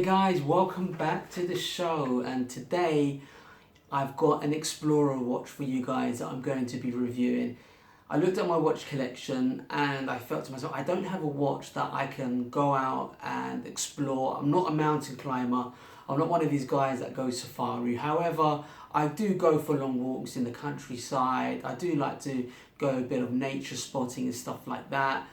guys, welcome back to the show, and today I've got an Explorer watch for you guys that I'm going to be reviewing. I looked at my watch collection and I felt to myself, I don't have a watch that I can go out and explore. I'm not a mountain climber. I'm not one of these guys that goes safari. However, I do go for long walks in the countryside. I do like to go a bit of nature spotting and stuff like that.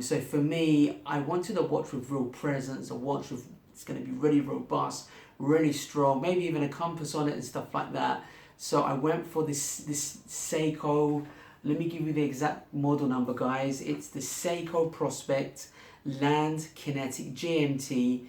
So for me, I wanted a watch with real presence, a watch with it's going to be really robust, really strong, maybe even a compass on it and stuff like that. So I went for this Seiko. Let me give you the exact model number, guys. It's the Seiko Prospex Kinetic GMT,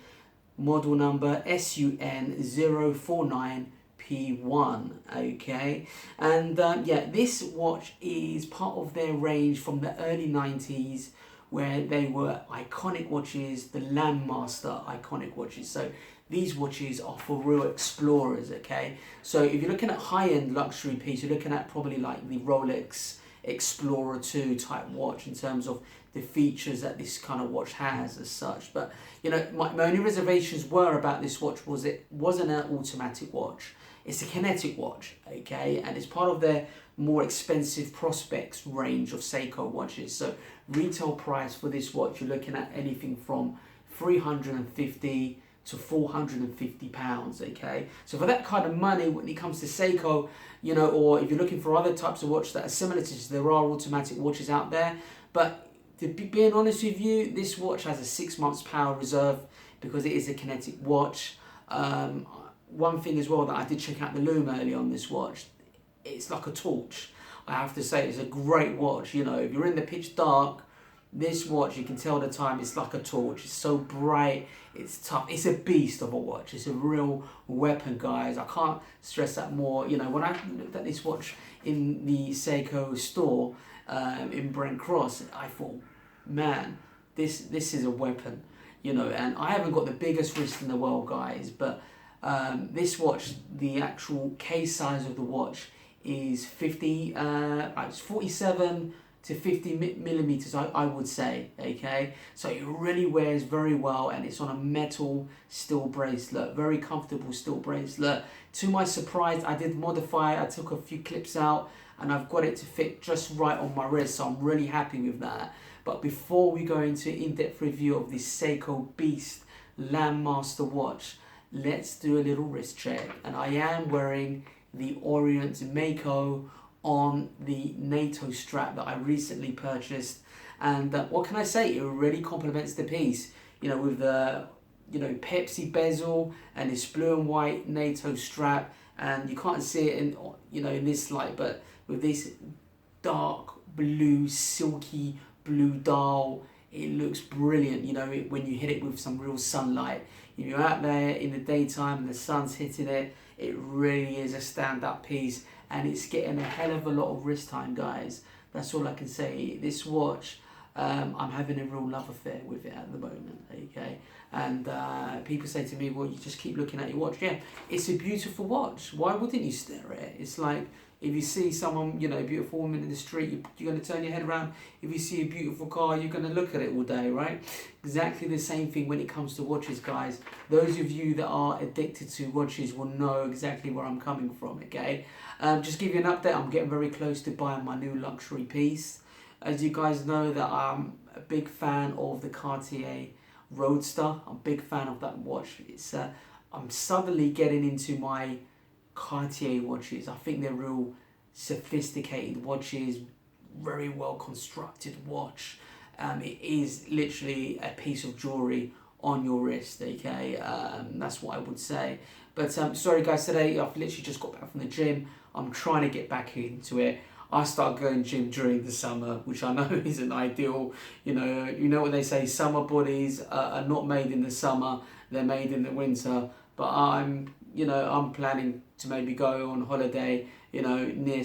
model number SUN049P1. Okay, and yeah, this watch is part of their range from the early 90s, where they were iconic watches, the Landmaster iconic watches. So these watches are for real explorers, okay? So if you're looking at high-end luxury piece, you're looking at probably like the Rolex Explorer 2 type watch in terms of the features that this kind of watch has as such. But, you know, my only reservations were about this watch was it wasn't an automatic watch. It's a kinetic watch, okay? And it's part of their more expensive Prospex range of Seiko watches. So retail price for this watch, you're looking at anything from 350 to 450 pounds, okay? So for that kind of money, when it comes to Seiko, you know, or if you're looking for other types of watch that are similar to this, there are automatic watches out there. But to be being honest with you, this watch has a 6 months power reserve because it is a kinetic watch. One thing as well that I did check out the lume early on this watch, it's like a torch. I have to say, it's a great watch. You know, if you're in the pitch dark, this watch, you can tell the time, it's like a torch. It's so bright, it's tough, it's a beast of a watch. It's a real weapon, guys. I can't stress that more. You know, when I looked at this watch in the Seiko store in Brent Cross, I thought, man, this is a weapon. You know, and I haven't got the biggest wrist in the world, guys, but this watch, the actual case size of the watch is 47 to 50 millimeters, I would say, okay? So it really wears very well, and it's on a metal steel bracelet, very comfortable steel bracelet. To my surprise, I did modify it. I took a few clips out, and I've got it to fit just right on my wrist, so I'm really happy with that. But before we go into in-depth review of this Seiko Beast Landmaster watch, let's do a little wrist check. And I am wearing the Orient Mako on the NATO strap that I recently purchased, and what can I say, it really complements the piece, you know, with the, you know, Pepsi bezel and this blue and white NATO strap, and you can't see it in, you know, in this light, but with this dark blue silky blue dial, it looks brilliant, you know, when you hit it with some real sunlight. If you're out there in the daytime and the sun's hitting it, it really is a stand-up piece, and it's getting a hell of a lot of wrist time, guys. That's all I can say. This watch, I'm having a real love affair with it at the moment, okay? And people say to me, well, you just keep looking at your watch. Yeah, it's a beautiful watch. Why wouldn't you stare at it? It's like, if you see someone, you know, a beautiful woman in the street, you're going to turn your head around. If you see a beautiful car, you're going to look at it all day, right? Exactly the same thing when it comes to watches, guys. Those of you that are addicted to watches will know exactly where I'm coming from, okay? Just give you an update, I'm getting very close to buying my new luxury piece. As you guys know, that I'm a big fan of the Cartier Roadster. I'm a big fan of that watch. It's I'm suddenly getting into my Cartier watches. I think they're real sophisticated watches, very well constructed watch. It is literally a piece of jewelry on your wrist, okay? That's what I would say. But sorry guys, today I've literally just got back from the gym. I'm trying to get back into it. I start going gym during the summer, which I know isn't ideal. You know what they say, summer bodies are not made in the summer, they're made in the winter. But I'm planning to maybe go on holiday, you know, near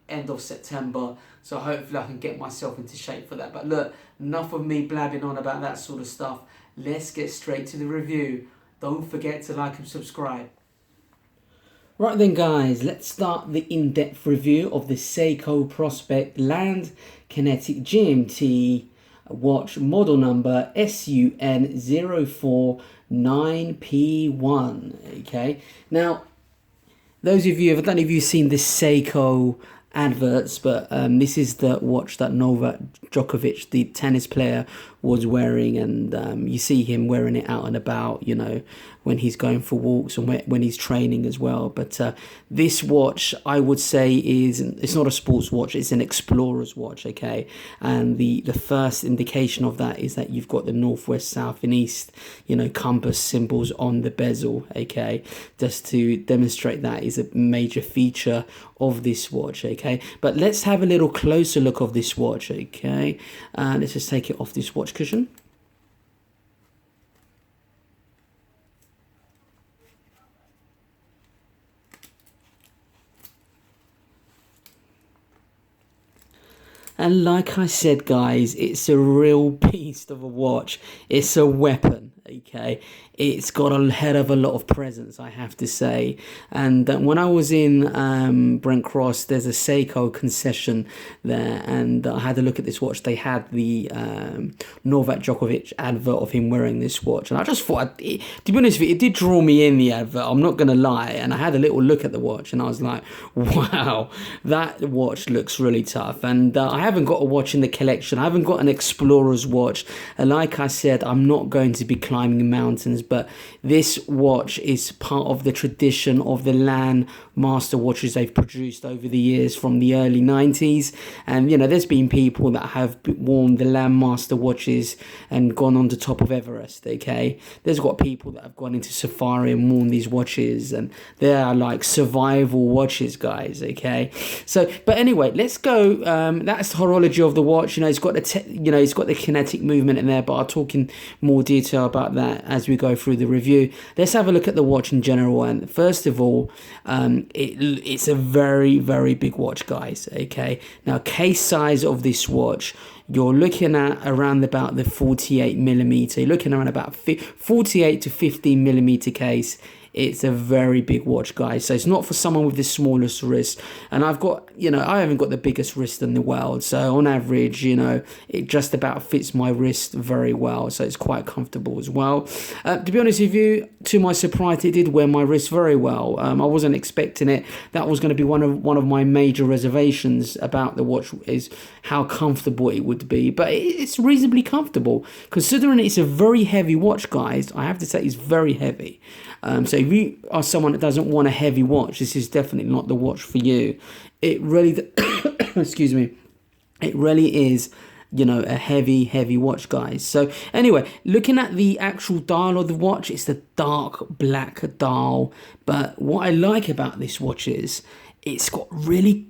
end of September. So hopefully I can get myself into shape for that. But look, enough of me blabbing on about that sort of stuff. Let's get straight to the review. Don't forget to like and subscribe. Right then guys, let's start the in-depth review of the Seiko Prospex Kinetic GMT watch, model number SUN049P1. Okay, now those of you, I don't know if you've seen the Seiko adverts, but this is the watch that Novak Djokovic, the tennis player, was wearing, and you see him wearing it out and about, you know, when he's going for walks and when he's training as well. But this watch, I would say, it's not a sports watch, it's an explorer's watch, okay? And the first indication of that is that you've got the northwest, south and east, you know, compass symbols on the bezel, okay? Just to demonstrate that is a major feature of this watch, okay? But let's have a little closer look of this watch, okay? Let's just take it off this watch cushion. And like I said, guys, it's a real beast of a watch. It's a weapon, okay? It's got a head of a lot of presence, I have to say. And when I was in Brent Cross, there's a Seiko concession there, and I had a look at this watch. They had the Novak Djokovic advert of him wearing this watch, and I just thought, to be honest with you, it did draw me in, the advert, I'm not going to lie. And I had a little look at the watch, and I was like, wow, that watch looks really tough. And I haven't got a watch in the collection. I haven't got an explorer's watch. And like I said, I'm not going to be climbing mountains, but this watch is part of the tradition of the Landmaster watches they've produced over the years from the early 90s. And, you know, there's been people that have worn the Landmaster watches and gone on the top of Everest, okay? There's got people that have gone into safari and worn these watches, and they are like survival watches, guys, okay? So, but anyway, let's go. That's the horology of the watch. You know, it's got it's got the kinetic movement in there, but I'll talk in more detail about that as we go through the review. Let's have a look at the watch in general. And first of all, it's a very, very big watch, guys, okay? Now, case size of this watch, you're looking at around about the 48 millimeter. You're looking around about 48 to 15 millimeter case. It's a very big watch, guys. So it's not for someone with the smallest wrist. And I've got, you know, I haven't got the biggest wrist in the world. So on average, you know, it just about fits my wrist very well. So it's quite comfortable as well. To be honest with you, to my surprise, it did wear my wrist very well. I wasn't expecting it. That was going to be one of my major reservations about the watch, is how comfortable it would be. But it's reasonably comfortable, considering it's a very heavy watch, guys. I have to say, it's very heavy. So if you are someone that doesn't want a heavy watch, this is definitely not the watch for you. It really, excuse me, it really is, you know, a heavy watch, guys. So anyway, looking at the actual dial of the watch, it's the dark black dial. But what I like about this watch is it's got really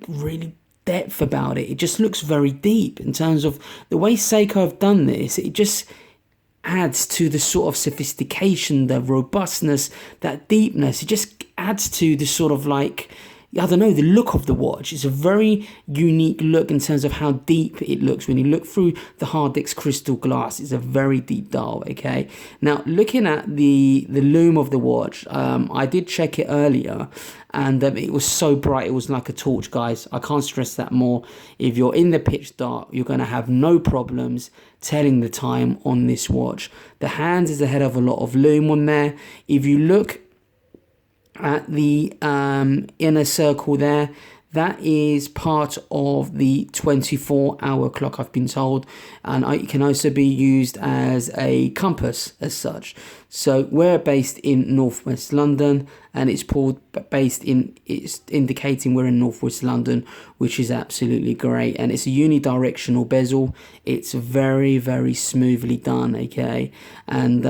depth about it. It just looks very deep in terms of the way Seiko have done this. It just adds to the sort of sophistication, the robustness, that deepness. It just adds to the sort of, like, I don't know, the look of the watch. It's a very unique look in terms of how deep it looks when you look through the Hardix crystal glass. It's a very deep dial, okay? Now, looking at the lume of the watch, I did check it earlier, and it was so bright, it was like a torch, guys. I can't stress that more. If you're in the pitch dark, you're going to have no problems telling the time on this watch. The hands is a head of a lot of lume on there. If you look at the inner circle there, that is part of the 24-hour clock, I've been told, and it can also be used as a compass as such. So we're based in northwest London, and it's indicating we're in northwest London, which is absolutely great. And it's a unidirectional bezel. It's very smoothly done, okay? And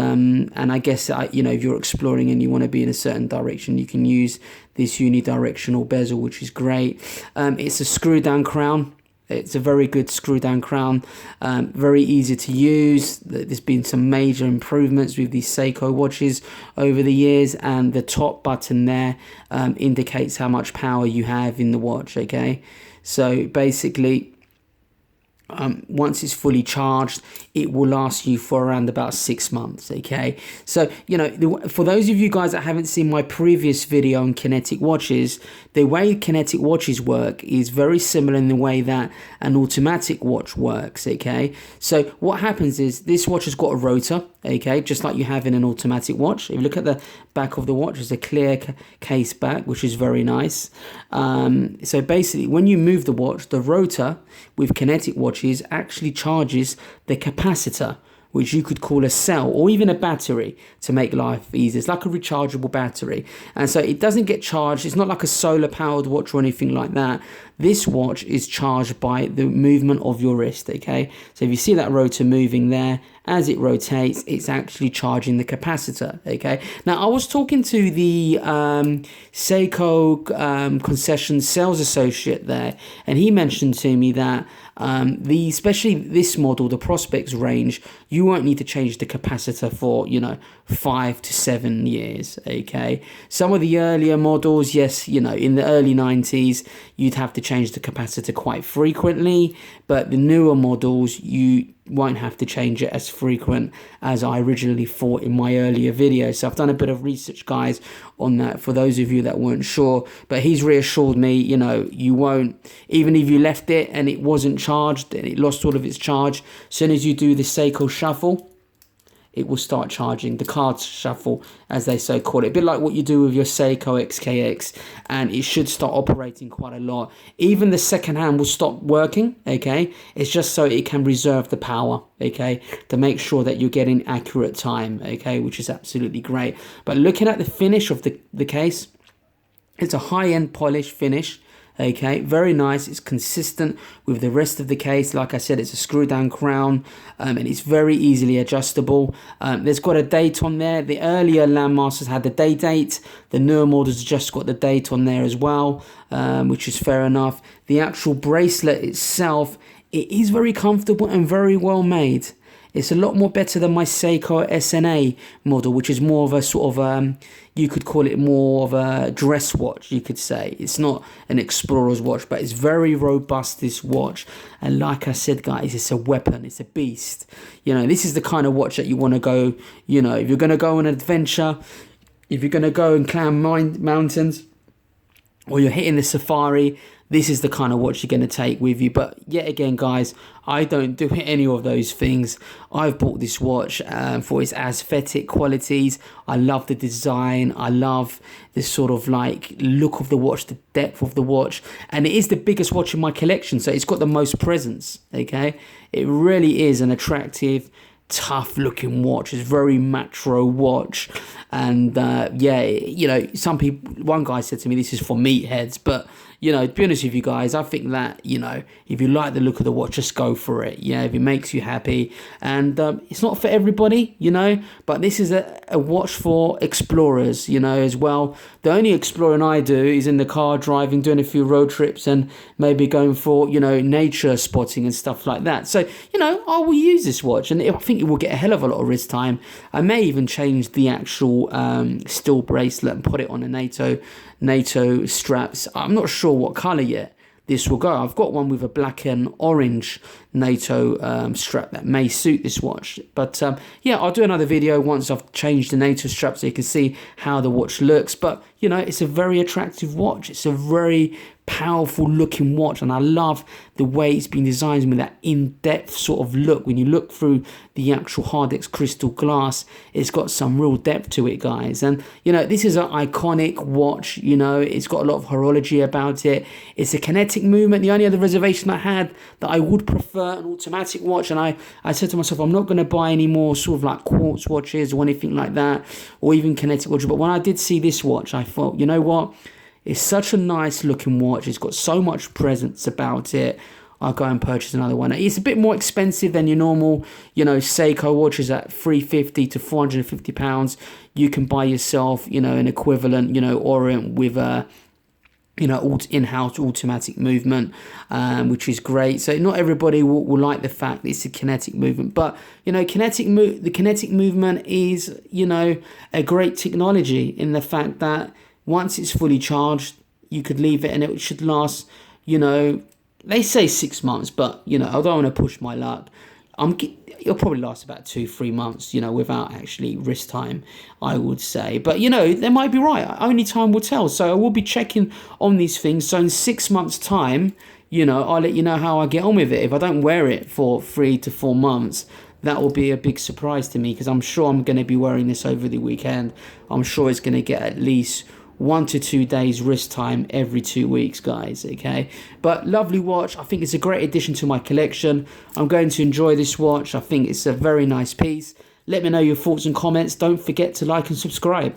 I guess you know, if you're exploring and you want to be in a certain direction, you can use this unidirectional bezel, which is great. It's a screw down crown. It's a very good screw down crown, very easy to use. There's been some major improvements with these Seiko watches over the years, and the top button there indicates how much power you have in the watch, okay? So basically, once it's fully charged, it will last you for around about 6 months. Okay, so for those of you guys that haven't seen my previous video on kinetic watches, the way kinetic watches work is very similar in the way that an automatic watch works. Okay, so what happens is this watch has got a rotor, okay, just like you have in an automatic watch. If you look at the back of the watch, there's a clear case back, which is very nice. So basically, when you move the watch, the rotor with kinetic watches actually charges the capacitor, which you could call a cell or even a battery to make life easy. It's like a rechargeable battery. And so it doesn't get charged. It's not like a solar powered watch or anything like that. This watch is charged by the movement of your wrist, okay? So if you see that rotor moving there, as it rotates, it's actually charging the capacitor, okay? Now, I was talking to the Seiko concession sales associate there, and he mentioned to me that especially this model, the Prospex range, you won't need to change the capacitor for 5 to 7 years. Okay, some of the earlier models, yes, in the early 90s you'd have to change the capacitor quite frequently, but the newer models you won't have to change it as frequent as I originally thought in my earlier video. So I've done a bit of research, guys, on that for those of you that weren't sure, but he's reassured me, you won't, even if you left it and it wasn't charged and it lost all of its charge, as soon as you do the Seiko shuffle, it will start charging, the cards shuffle, as they so call it. A bit like what you do with your Seiko XKX, and it should start operating quite a lot. Even the second hand will stop working, okay? It's just so it can reserve the power, okay? To make sure that you're getting accurate time, okay? Which is absolutely great. But looking at the finish of the case, it's a high-end polished finish. Okay, very nice. It's consistent with the rest of the case. Like I said, it's a screw down crown, and it's very easily adjustable. There's got a date on there. The earlier Landmasters had the day date. The newer models just got the date on there as well, which is fair enough. The actual bracelet itself, it is very comfortable and very well made. It's a lot more better than my Seiko SNA model, which is more of a sort of, you could call it more of a dress watch, you could say. It's not an explorer's watch, but it's very robust, this watch. And like I said, guys, it's a weapon, it's a beast. This is the kind of watch that you want to go, if you're going to go on an adventure, if you're going to go and climb mountains, or you're hitting the safari, this is the kind of watch you're going to take with you. But yet again, guys, I don't do any of those things. I've bought this watch for its aesthetic qualities. I love the design. I love this sort of like look of the watch, the depth of the watch. And it is the biggest watch in my collection, so it's got the most presence, okay? It really is an attractive, tough looking watch. It's very macho watch. And some people, one guy said to me, this is for meatheads, but to be honest with you guys, I think that, if you like the look of the watch, just go for it. If it makes you happy. And it's not for everybody, but this is a watch for explorers, as well. The only exploring I do is in the car driving, doing a few road trips and maybe going for, nature spotting and stuff like that. So, I will use this watch and I think it will get a hell of a lot of wrist time. I may even change the actual steel bracelet and put it on a NATO straps. I'm not sure what color yet this will go. I've got one with a black and orange NATO strap that may suit this watch, but I'll do another video once I've changed the NATO strap so you can see how the watch looks. But it's a very attractive watch. It's a very powerful looking watch, and I love the way it's been designed with that in-depth sort of look. When you look through the actual Hardex crystal glass, it's got some real depth to it, guys. And this is an iconic watch. It's got a lot of horology about it. It's a kinetic movement. The only other reservation I had, that I would prefer an automatic watch, and I said to myself, I'm not going to buy any more sort of like quartz watches or anything like that, or even kinetic watches. But when I did see this watch, I thought, you know what, it's such a nice looking watch. It's got so much presence about it. I'll go and purchase another one. It's a bit more expensive than your normal, Seiko watches at £350 to £450. You can buy yourself, an equivalent, Orient with a, in-house automatic movement, which is great. So not everybody will like the fact that it's a kinetic movement, but the kinetic movement is, a great technology in the fact that once it's fully charged, you could leave it and it should last, They say 6 months, but you know, I don't want to push my luck. It'll probably last about 2-3 months, you know, without actually wrist time, I would say. But you know, they might be right. Only time will tell. So I will be checking on these things. So in 6 months' time, you know, I'll let you know how I get on with it. If I don't wear it for 3 to 4 months, that will be a big surprise to me, because I'm sure I'm going to be wearing this over the weekend. I'm sure it's going to get at least 1 to 2 days wrist time every 2 weeks, guys. Okay, but lovely watch. I think it's a great addition to my collection. I'm going to enjoy this watch. I think it's a very nice piece. Let me know your thoughts and comments. Don't forget to like and subscribe.